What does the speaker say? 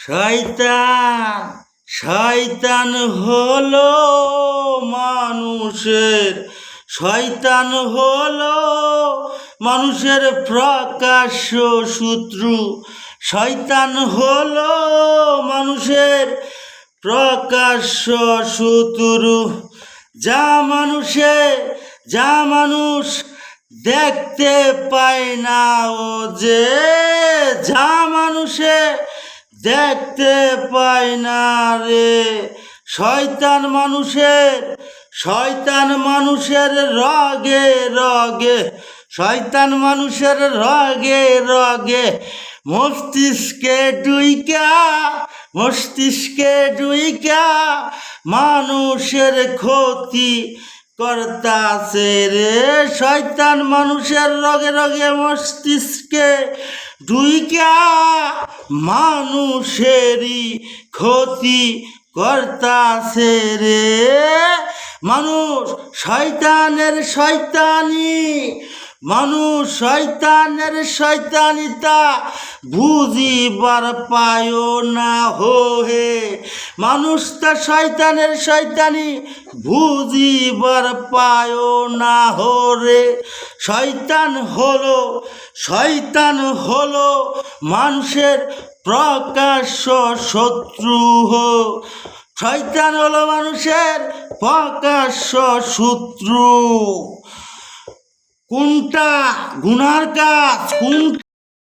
শয়তান শয়তান হলো মানুষের শয়তান হলো মানুষের প্রকাশ্য শত্রু। শয়তান হলো মানুষের প্রকাশ্য শত্রু। যা মানুষ দেখতে পায় না, ও যে যা মানুষে দেখতে পায় না রে। শয়তান মানুষের রগে রগে, শয়তান মানুষের রগে রগে মস্তিষ্কে ডুইকা মানুষের ক্ষতি করতাছে রে। শয়তান মানুষের রগে রগে মস্তিষ্কে ডুইকা মানুষেরই ক্ষতি করতাছে রে। মানুষ শয়তানের শয়তানিতা বুঝিবার পায় না হে। মানুষ তা শয়তানের শয়তানি বুঝিবার পায় না রে। শয়তান হলো মানুষের প্রকাশ্য শত্রু। শয়তান হলো মানুষের প্রকাশ্য শত্রু। কোনটা গুনার কাজ,